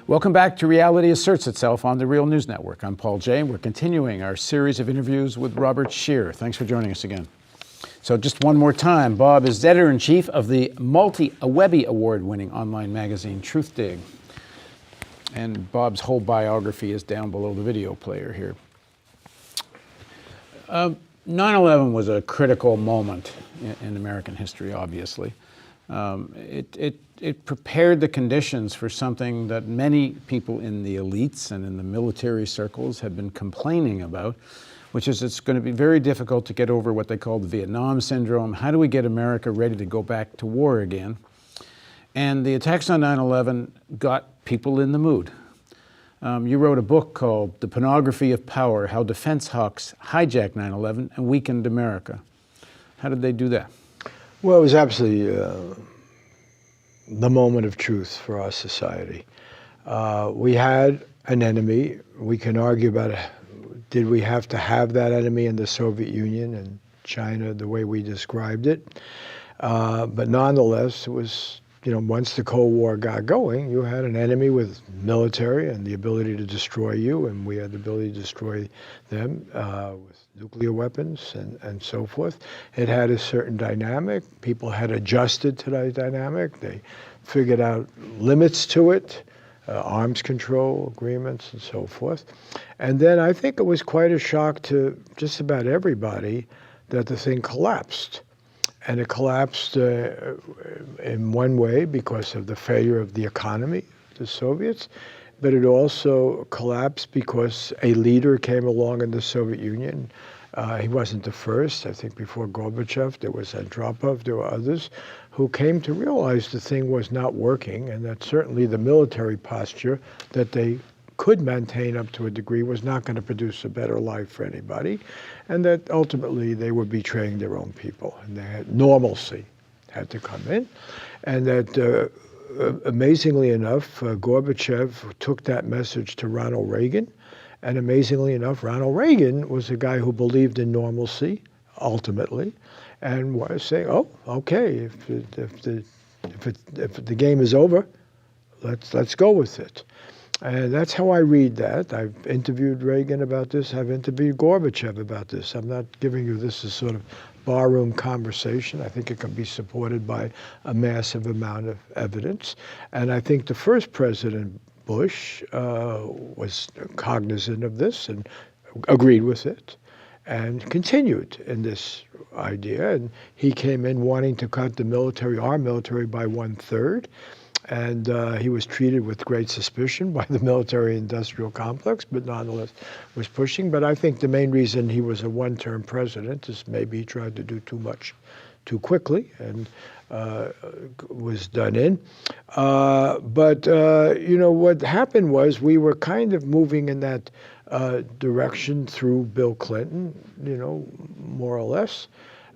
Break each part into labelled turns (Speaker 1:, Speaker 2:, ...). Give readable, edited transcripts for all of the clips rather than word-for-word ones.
Speaker 1: Welcome back to Reality Asserts Itself on the Real News Network. I'm Paul Jay, and we're continuing our series of interviews with Robert Scheer. Thanks for joining us again. So just one more time, Bob is editor-in-chief of the Webby Award-winning online magazine Truthdig. And Bob's whole biography is down below the video player here. 9/11 was a critical moment in American history, obviously. It prepared the conditions for something that many people in the elites and in the military circles have been complaining about, which is it's going to be very difficult to get over what they call the Vietnam syndrome. How do we get America ready to go back to war again? And the attacks on 9/11 got people in the mood. You wrote a book called The Pornography of Power, How Defense Hawks Hijacked 9/11 and Weakened America. How did they do that?
Speaker 2: Well, it was absolutely the moment of truth for our society. We had an enemy. We can argue about did we have to have that enemy in the Soviet Union and China the way we described it. But nonetheless, it was, once the Cold War got going, you had an enemy with military and the ability to destroy you, and we had the ability to destroy them with nuclear weapons and so forth. It had a certain dynamic. People had adjusted to that dynamic. They figured out limits to it, arms control agreements and so forth. And then I think it was quite a shock to just about everybody that the thing collapsed. And it collapsed in one way because of the failure of the economy, the Soviets, but it also collapsed because a leader came along in the Soviet Union. He wasn't the first. I think before Gorbachev, there was Andropov, there were others who came to realize the thing was not working, and that certainly the military posture that they could maintain up to a degree was not going to produce a better life for anybody, and that ultimately they were betraying their own people, and they had normalcy had to come in, and that amazingly enough, Gorbachev took that message to Ronald Reagan, and amazingly enough, Ronald Reagan was a guy who believed in normalcy, ultimately, and was saying, "Oh, okay, if the game is over, let's go with it." And that's how I read that. I've interviewed Reagan about this. I've interviewed Gorbachev about this. I'm not giving you this as sort of barroom conversation. I think it can be supported by a massive amount of evidence. And I think the first President Bush was cognizant of this and agreed with it and continued in this idea. And he came in wanting to cut the military, our military, by 1/3. And he was treated with great suspicion by the military-industrial complex, but nonetheless was pushing. But I think the main reason he was a one-term president is maybe he tried to do too much too quickly and was done in. But what happened was we were kind of moving in that direction through Bill Clinton, more or less.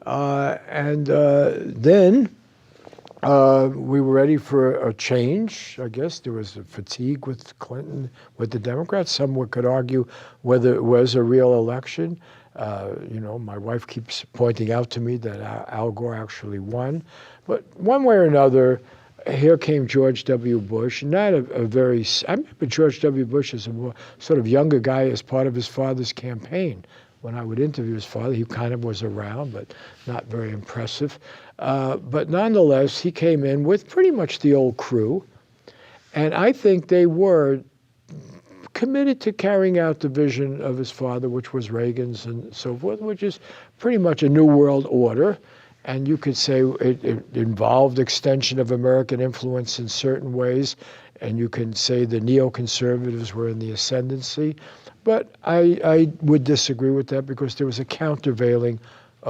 Speaker 2: And then we were ready for a change. I guess there was a fatigue with Clinton, with the Democrats. Some could argue whether it was a real election. My wife keeps pointing out to me that Al Gore actually won. But one way or another, here came George W. Bush, not I remember George W. Bush as a more sort of younger guy as part of his father's campaign. When I would interview his father, he kind of was around, but not very impressive. But nonetheless, he came in with pretty much the old crew. And I think they were committed to carrying out the vision of his father, which was Reagan's and so forth, which is pretty much a new world order. And you could say it involved extension of American influence in certain ways. And you can say the neoconservatives were in the ascendancy. But I would disagree with that because there was a countervailing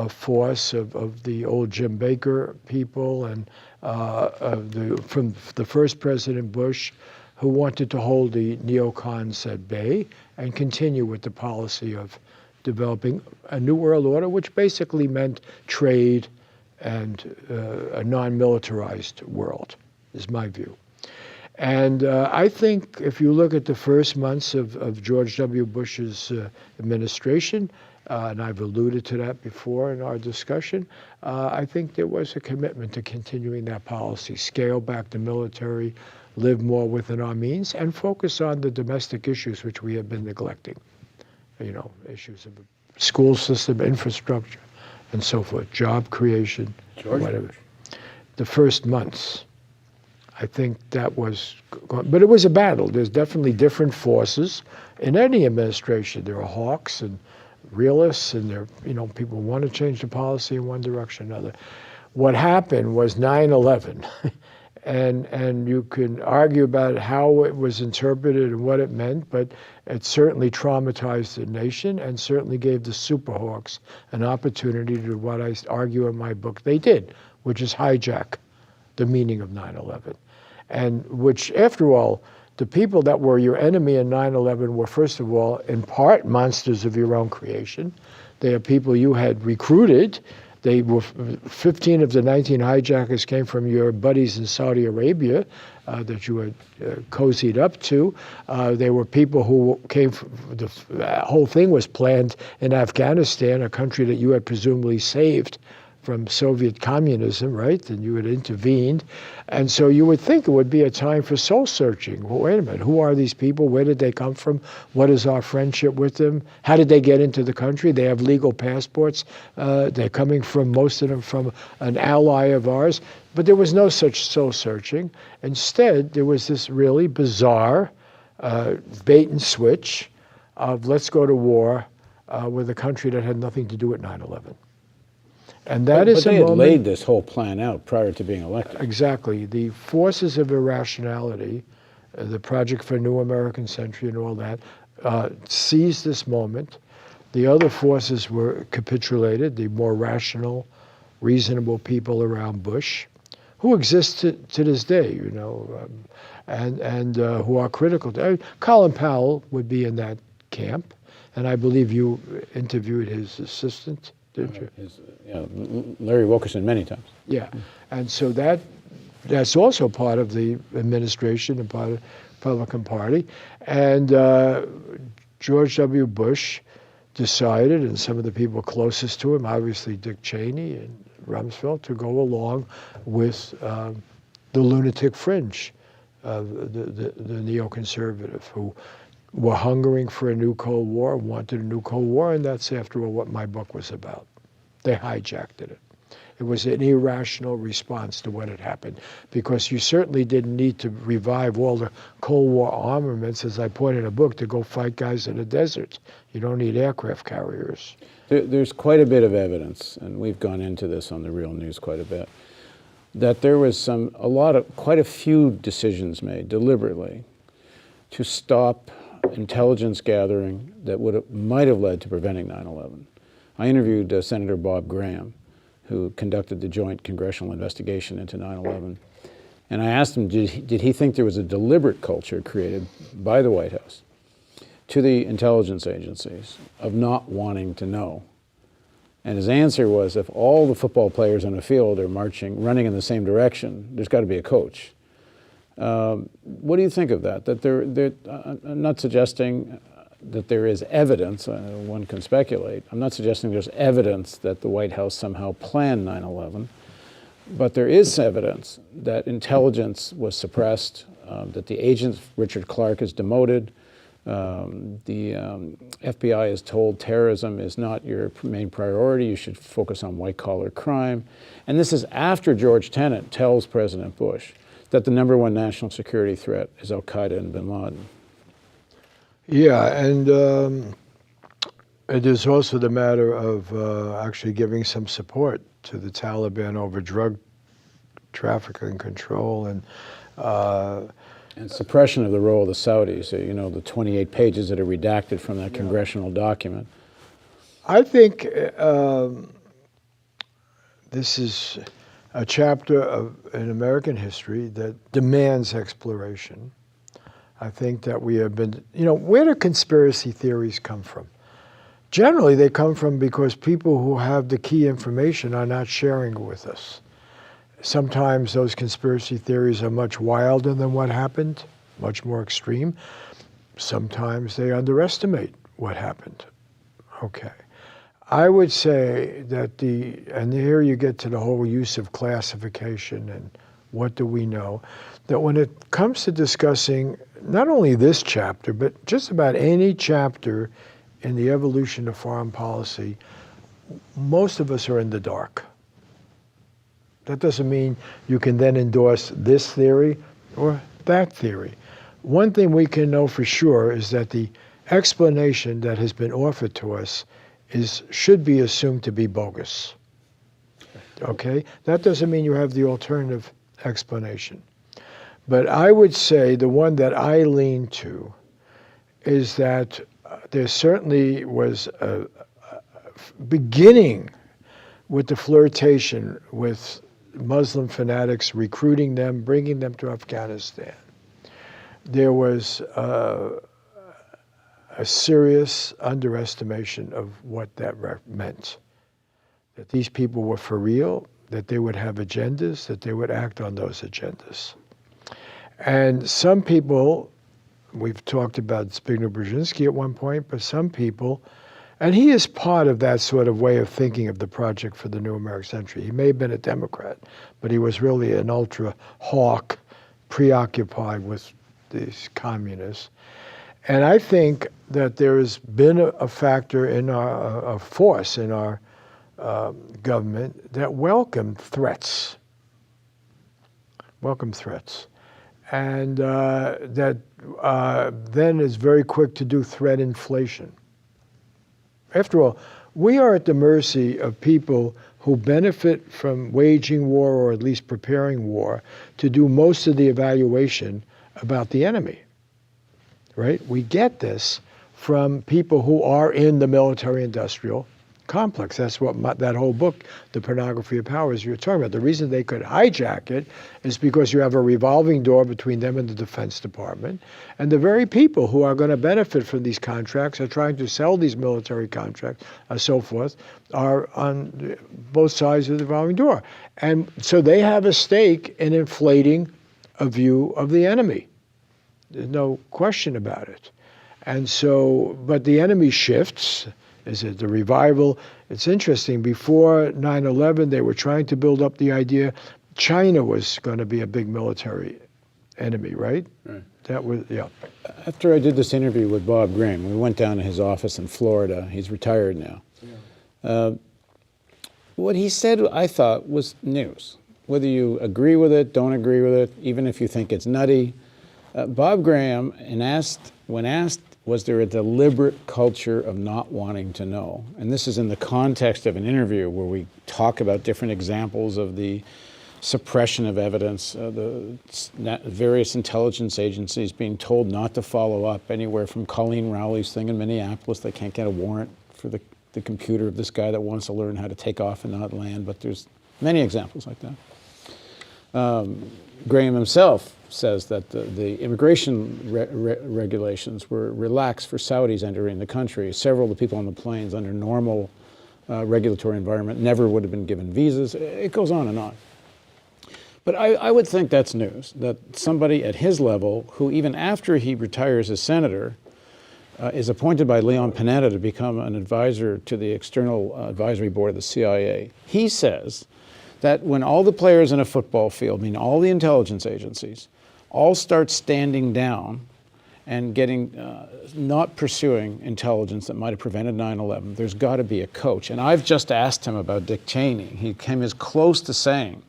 Speaker 2: force of the old Jim Baker people and from the first President Bush, who wanted to hold the neocons at bay and continue with the policy of developing a new world order, which basically meant trade and a non-militarized world, is my view. And I think if you look at the first months of George W. Bush's administration, and I've alluded to that before in our discussion, I think there was a commitment to continuing that policy, scale back the military, live more within our means, and focus on the domestic issues which we have been neglecting. You know, issues of school system, infrastructure, and so forth, job creation, whatever. The first months, I think that was, but it was a battle. There's definitely different forces in any administration. There are hawks and realists, and there, you know, people want to change the policy in one direction or another. What happened was 9/11, and you can argue about how it was interpreted and what it meant, but it certainly traumatized the nation and certainly gave the superhawks an opportunity to do what I argue in my book they did, which is hijack the meaning of 9/11. And which, after all, the people that were your enemy in 9/11 were, first of all, in part, monsters of your own creation. They are people you had recruited. They were 15 of the 19 hijackers came from your buddies in Saudi Arabia that you had cozied up to. They were people who came from, the whole thing was planned in Afghanistan, a country that you had presumably saved from Soviet communism, right? And you had intervened. And so you would think it would be a time for soul searching. Well, wait a minute, who are these people? Where did they come from? What is our friendship with them? How did they get into the country? They have legal passports. They're coming from, most of them, from an ally of ours. But there was no such soul searching. Instead, there was this really bizarre bait and switch of let's go to war with a country that had nothing to do with 9/11. And that is
Speaker 1: but they
Speaker 2: a
Speaker 1: had
Speaker 2: moment,
Speaker 1: laid this whole plan out prior to being elected.
Speaker 2: Exactly. The forces of irrationality, the Project for a New American Century and all that, seized this moment. The other forces were capitulated, the more rational, reasonable people around Bush, who exist to this day, you know, and who are critical. Colin Powell would be in that camp, and I believe you interviewed his assistant. Did you?
Speaker 1: Larry Wilkerson many times.
Speaker 2: Yeah, and so that's also part of the administration and part of the Republican Party. And George W. Bush decided, and some of the people closest to him, obviously Dick Cheney and Rumsfeld, to go along with the lunatic fringe, the neoconservative, who were hungering for a new Cold War, wanted a new Cold War, and that's, after all, what my book was about. They hijacked it. It was an irrational response to what had happened, because you certainly didn't need to revive all the Cold War armaments, as I point in a book, to go fight guys in the desert. You don't need aircraft carriers.
Speaker 1: There's quite a bit of evidence, and we've gone into this on the Real News quite a bit, that there was quite a few decisions made deliberately to stop intelligence gathering that might have led to preventing 9/11. I interviewed Senator Bob Graham, who conducted the joint congressional investigation into 9/11, and I asked him, did he think there was a deliberate culture created by the White House to the intelligence agencies of not wanting to know? And his answer was, if all the football players on a field are running in the same direction, there's got to be a coach. What do you think of that? I'm not suggesting that there is evidence, one can speculate. I'm not suggesting there's evidence that the White House somehow planned 9/11, but there is evidence that intelligence was suppressed, that the agent, Richard Clark, is demoted. The FBI is told terrorism is not your main priority. You should focus on white-collar crime. And this is after George Tenet tells President Bush that the #1 national security threat is al-Qaeda and bin Laden.
Speaker 2: Yeah, and it is also the matter of actually giving some support to the Taliban over drug trafficking control and
Speaker 1: suppression of the role of the Saudis, you know, the 28 pages that are redacted from that congressional document.
Speaker 2: I think this is a chapter in American history that demands exploration. I think that we have been, you know, where do conspiracy theories come from? Generally, they come from because people who have the key information are not sharing it with us. Sometimes those conspiracy theories are much wilder than what happened, much more extreme. Sometimes they underestimate what happened. Okay. I would say that and here you get to the whole use of classification and what do we know, that when it comes to discussing not only this chapter, but just about any chapter in the evolution of foreign policy, most of us are in the dark. That doesn't mean you can then endorse this theory or that theory. One thing we can know for sure is that the explanation that has been offered to us should be assumed to be bogus. Okay? That doesn't mean you have the alternative explanation. But I would say the one that I lean to is that there certainly was a beginning with the flirtation with Muslim fanatics, recruiting them, bringing them to Afghanistan. There was a serious underestimation of what that meant. That these people were for real, that they would have agendas, that they would act on those agendas. And some people, we've talked about Zbigniew Brzezinski at one point, but some people, and he is part of that sort of way of thinking of the Project for the New American Century. He may have been a Democrat, but he was really an ultra hawk, preoccupied with these communists. And I think that there has been a factor in a force in our government that welcomed threats. And that then is very quick to do threat inflation. After all, we are at the mercy of people who benefit from waging war or at least preparing war to do most of the evaluation about the enemy, right? We get this from people who are in the military-industrial complex. That's what that whole book, The Pornography of Power, is you're talking about. The reason they could hijack it is because you have a revolving door between them and the Defense Department. And the very people who are going to benefit from these contracts are trying to sell these military contracts and so forth are on both sides of the revolving door. And so they have a stake in inflating a view of the enemy. There's no question about it. And so, but the enemy shifts. Is it the revival? It's interesting. Before 9/11, they were trying to build up the idea China was going to be a big military enemy, right? Right. That was, yeah.
Speaker 1: After I did this interview with Bob Graham, we went down to his office in Florida. He's retired now. Yeah. What he said, I thought, was news. Whether you agree with it, don't agree with it, even if you think it's nutty. Bob Graham, when asked, was there a deliberate culture of not wanting to know? And this is in the context of an interview where we talk about different examples of the suppression of evidence, the various intelligence agencies being told not to follow up, anywhere from Colleen Rowley's thing in Minneapolis. They can't get a warrant for the computer of this guy that wants to learn how to take off and not land, but there's many examples like that. Graham himself says that the immigration regulations were relaxed for Saudis entering the country. Several of the people on the planes under normal regulatory environment never would have been given visas. It goes on and on. But I would think that's news, that somebody at his level, who even after he retires as senator, is appointed by Leon Panetta to become an advisor to the External Advisory Board of the CIA. He says that when all the players in a football field, I mean all the intelligence agencies, all start standing down and getting, not pursuing intelligence that might have prevented 9/11, there's got to be a coach. And I've just asked him about Dick Cheney. He came as close to saying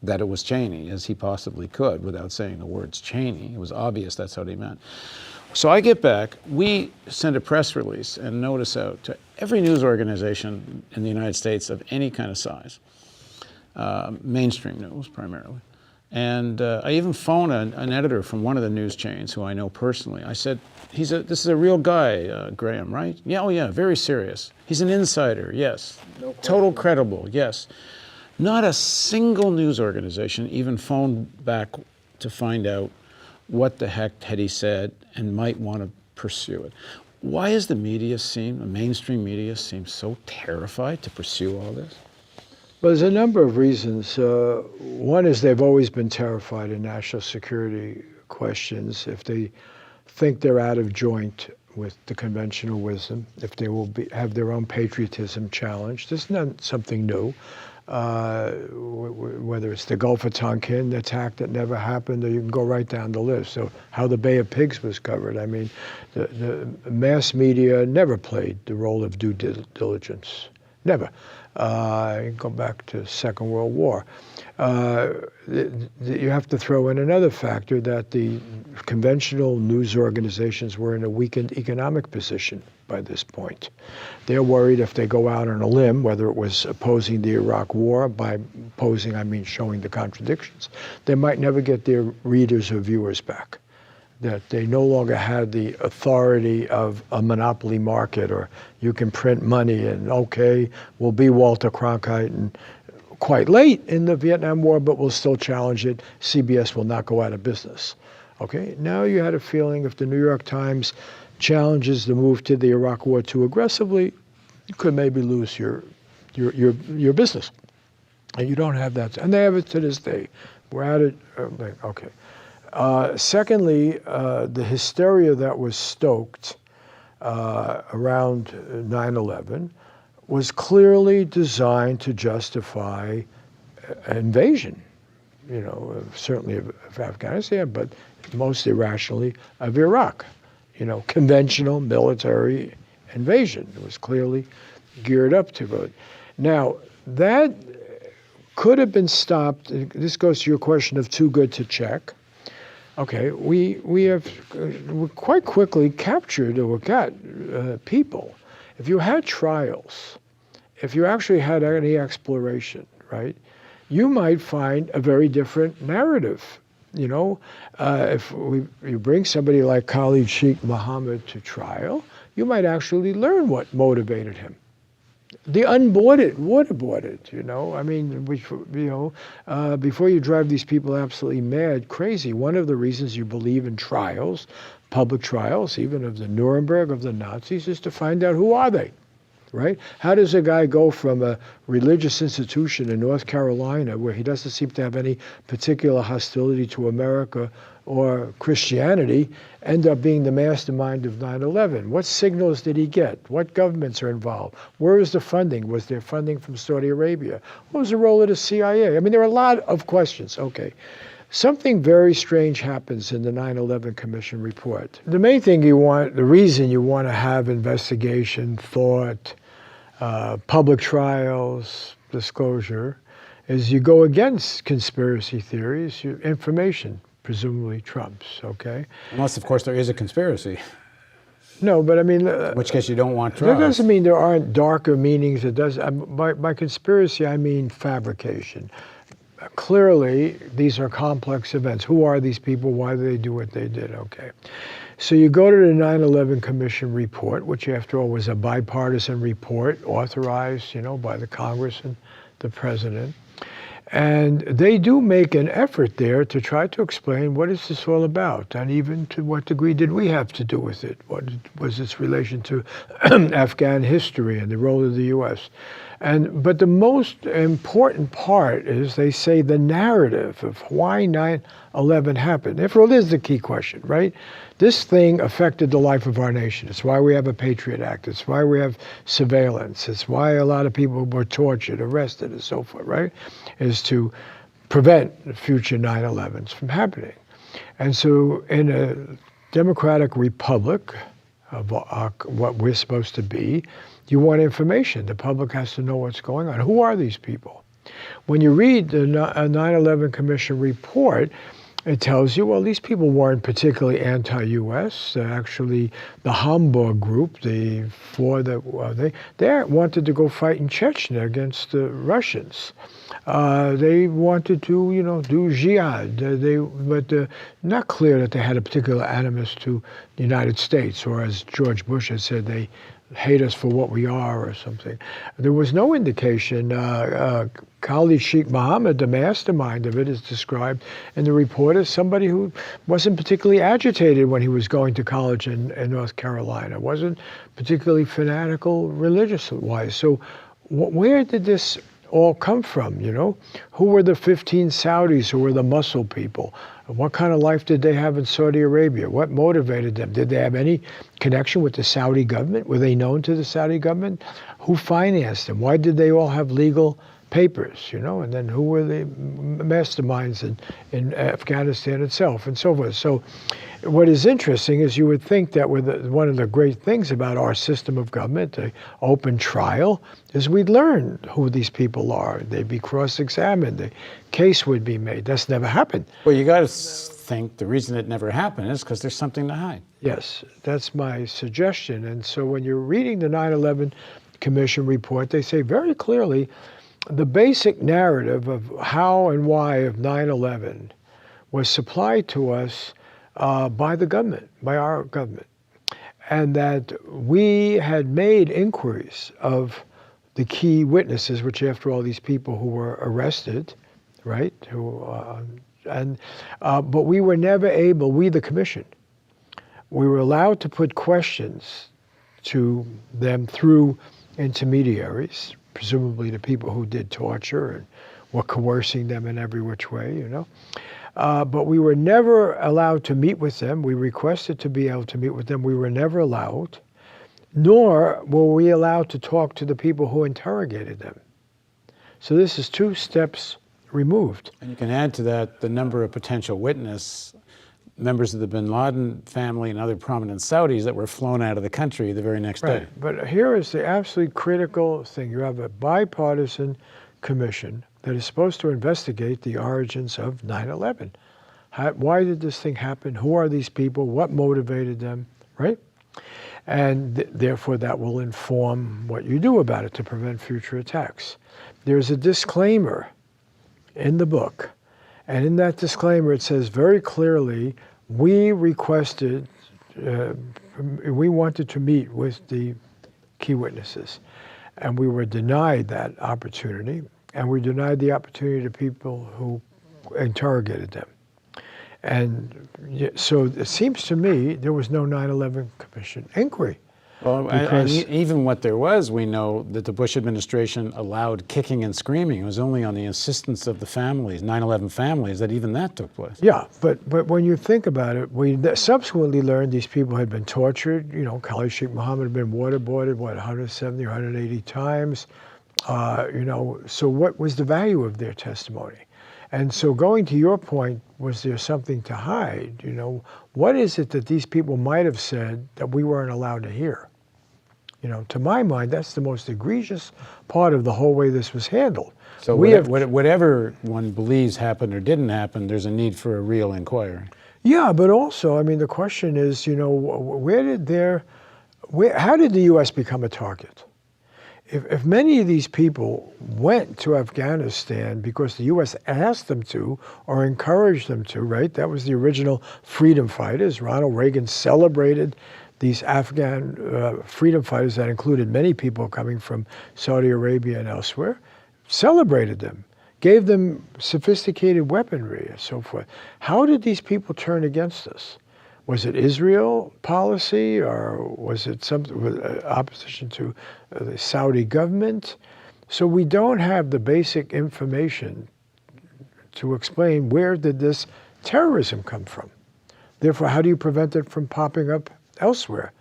Speaker 1: that it was Cheney as he possibly could without saying the words Cheney. It was obvious that's what he meant. So I get back, we send a press release and notice out to every news organization in the United States of any kind of size, mainstream news primarily. And I even phoned an editor from one of the news chains who I know personally. I said, this is a real guy, Graham, right? Yeah, oh yeah, very serious. He's an insider, yes. No total credible, yes. Not a single news organization even phoned back to find out what the heck had he said and might want to pursue it. Why does the mainstream media seem so terrified to pursue all this?
Speaker 2: Well, there's a number of reasons. One is they've always been terrified in national security questions if they think they're out of joint with the conventional wisdom, if they will have their own patriotism challenged. This is not something new. Whether it's the Gulf of Tonkin attack that never happened, or you can go right down the list. So how the Bay of Pigs was covered. I mean, the mass media never played the role of due diligence. Never. Go back to Second World War. You have to throw in another factor, that the conventional news organizations were in a weakened economic position by this point. They're worried if they go out on a limb, whether it was opposing the Iraq War, by opposing I mean showing the contradictions, they might never get their readers or viewers back. That they no longer had the authority of a monopoly market, or you can print money and okay, we'll be Walter Cronkite and quite late in the Vietnam War, but we'll still challenge it. CBS will not go out of business. Okay, now you had a feeling if the New York Times challenges the move to the Iraq War too aggressively, you could maybe lose your business. And you don't have that, and they have it to this day. We're at it, okay. Secondly, the hysteria that was stoked around 9/11 was clearly designed to justify invasion, certainly of Afghanistan, but most irrationally of Iraq. Conventional military invasion. It was clearly geared up to it. Now, that could have been stopped. This goes to your question of too good to check. Okay, we quite quickly captured or got people. If you had trials, if you actually had any exploration, right, you might find a very different narrative. If you bring somebody like Khalid Sheikh Mohammed to trial, you might actually learn what motivated him. The unboarded, waterboarded, I mean, before you drive these people absolutely mad, crazy, one of the reasons you believe in trials, public trials, even of the Nuremberg, of the Nazis, is to find out who are they, right? How does a guy go from a religious institution in North Carolina, where he doesn't seem to have any particular hostility to America or Christianity, end up being the mastermind of 9/11? What signals did he get? What governments are involved? Where is the funding? Was there funding from Saudi Arabia? What was the role of the CIA? I mean, there are a lot of questions. Okay. Something very strange happens in the 9/11 Commission report. The main thing the reason you want to have investigation, thought, public trials, disclosure, is you go against conspiracy theories, information presumably trumps, okay?
Speaker 1: Unless, of course, there is a conspiracy.
Speaker 2: No, but I mean...
Speaker 1: in which case you don't want trials.
Speaker 2: That doesn't mean there aren't darker meanings. It does. By conspiracy, I mean fabrication. Clearly, these are complex events. Who are these people? Why do they do what they did? Okay. So you go to the 9/11 Commission report, which after all was a bipartisan report authorized, by the Congress and the President. And they do make an effort there to try to explain what is this all about, and even to what degree did we have to do with it? What was its relation to Afghan history and the role of the U.S.? But the most important part is they say the narrative of why 9/11 happened. After all, this is the key question, right? This thing affected the life of our nation. It's why we have a Patriot Act. It's why we have surveillance. It's why a lot of people were tortured, arrested, and so forth, right? Is to prevent future 9/11s from happening. And so in a democratic republic of what we're supposed to be, you want information. The public has to know what's going on. Who are these people? When you read the 9/11 Commission report, it tells you, well, these people weren't particularly anti-U.S. Actually, the Hamburg group, they wanted to go fight in Chechnya against the Russians. They wanted to, do jihad. But not clear that they had a particular animus to the United States, or as George Bush had said, they hate us for what we are or something. There was no indication. Khalid Sheikh Mohammed, the mastermind of it, is described in the report as somebody who wasn't particularly agitated when he was going to college in North Carolina, wasn't particularly fanatical religious-wise. So where did this all come from, Who were the 15 Saudis who were the muscle people? What kind of life did they have in Saudi Arabia? What motivated them? Did they have any connection with the Saudi government? Were they known to the Saudi government? Who financed them? Why did they all have legal papers, and then who were the masterminds in Afghanistan itself, and so forth. So what is interesting is you would think that one of the great things about our system of government, the open trial, is we'd learn who these people are. They'd be cross-examined. The case would be made. That's never happened.
Speaker 1: Well, you got to think the reason it never happened is because there's something to hide.
Speaker 2: Yes, that's my suggestion. And so when you're reading the 9/11 Commission report, they say very clearly the basic narrative of how and why of 9/11 was supplied to us by the government, by our government, and that we had made inquiries of the key witnesses, which after all, these people who were arrested, right? But we were never able, we the commission, we were allowed to put questions to them through intermediaries, presumably the people who did torture and were coercing them in every which way, But we were never allowed to meet with them. We requested to be able to meet with them. We were never allowed, nor were we allowed to talk to the people who interrogated them. So this is 2 steps removed.
Speaker 1: And you can add to that the number of potential witness members of the bin Laden family and other prominent Saudis that were flown out of the country the very next day.
Speaker 2: But here is the absolutely critical thing. You have a bipartisan commission that is supposed to investigate the origins of 9/11. Why did this thing happen? Who are these people? What motivated them, right? And therefore that will inform what you do about it to prevent future attacks. There's a disclaimer in the book. And in that disclaimer, it says very clearly, we requested, we wanted to meet with the key witnesses. And we were denied that opportunity. And we denied the opportunity to people who interrogated them. And so it seems to me there was no 9/11 Commission inquiry.
Speaker 1: Well, and even what there was, we know that the Bush administration allowed kicking and screaming. It was only on the insistence of the families, 9/11 families, that even that took place.
Speaker 2: Yeah, but when you think about it, we subsequently learned these people had been tortured. Khalid Sheikh Mohammed had been waterboarded, 170 or 180 times. So what was the value of their testimony? And so going to your point, was there something to hide? What is it that these people might have said that we weren't allowed to hear? To my mind, that's the most egregious part of the whole way this was handled.
Speaker 1: So whatever one believes happened or didn't happen, there's a need for a real inquiry.
Speaker 2: Yeah, but also, the question is, how did the U.S. become a target? If many of these people went to Afghanistan because the U.S. asked them to or encouraged them to, right? That was the original freedom fighters. Ronald Reagan celebrated these Afghan freedom fighters that included many people coming from Saudi Arabia and elsewhere, celebrated them, gave them sophisticated weaponry and so forth. How did these people turn against us? Was it Israel policy, or was it some opposition to the Saudi government? So we don't have the basic information to explain where did this terrorism come from. Therefore, how do you prevent it from popping up elsewhere?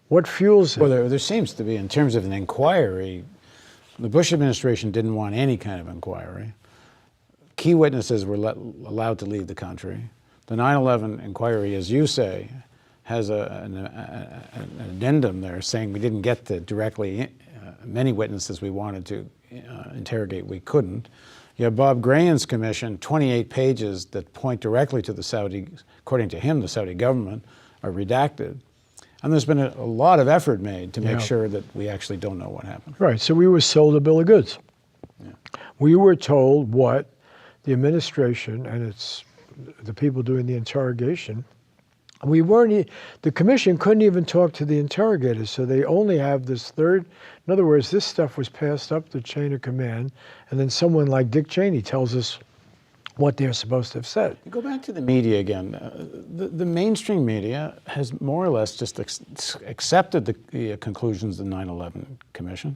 Speaker 2: What fuels it?
Speaker 1: Well, there seems to be, in terms of an inquiry, the Bush administration didn't want any kind of inquiry. Key witnesses were allowed to leave the country. The 9/11 inquiry, as you say, has an addendum there saying we didn't get to directly many witnesses we wanted to interrogate, we couldn't. You have Bob Graham's commission, 28 pages that point directly to the Saudi, according to him, the Saudi government, are redacted. And there's been a lot of effort made to make sure that we actually don't know what happened.
Speaker 2: Right, so we were sold a bill of goods. Yeah. We were told what the administration, and it's the people doing the interrogation, the commission couldn't even talk to the interrogators, so they only have this third. In other words, this stuff was passed up the chain of command, and then someone like Dick Cheney tells us what they're supposed to have said.
Speaker 1: Go back to the media again. The mainstream media has more or less just accepted the conclusions of the 9/11 Commission,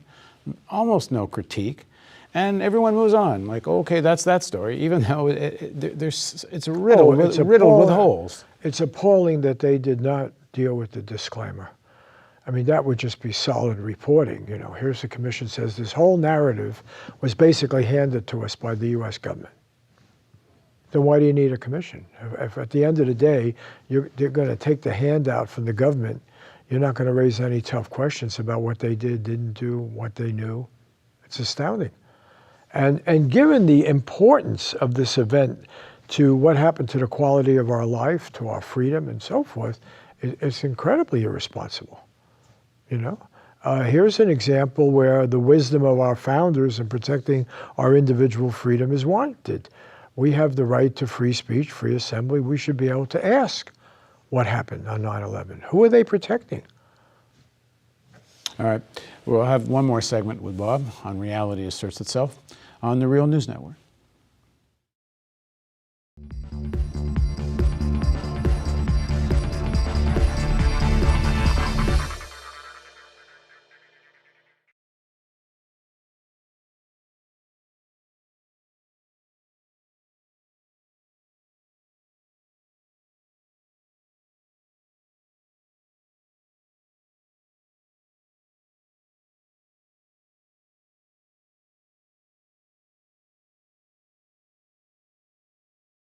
Speaker 1: almost no critique. And everyone moves on, like, okay, that's that story, even though it's riddled with holes.
Speaker 2: It's appalling that they did not deal with the disclaimer. I mean, that would just be solid reporting. You know, here's the commission says this whole narrative was basically handed to us by the U.S. government. Then why do you need a commission? If at the end of the day, they're going to take the handout from the government, you're not going to raise any tough questions about what they did, didn't do, what they knew. It's astounding. And given the importance of this event to what happened to the quality of our life, to our freedom and so forth, it's incredibly irresponsible. You know, here's an example where the wisdom of our founders in protecting our individual freedom is warranted. We have the right to free speech, free assembly. We should be able to ask what happened on 9/11. Who are they protecting?
Speaker 1: All right, we'll have one more segment with Bob on Reality Asserts Itself on the Real News Network.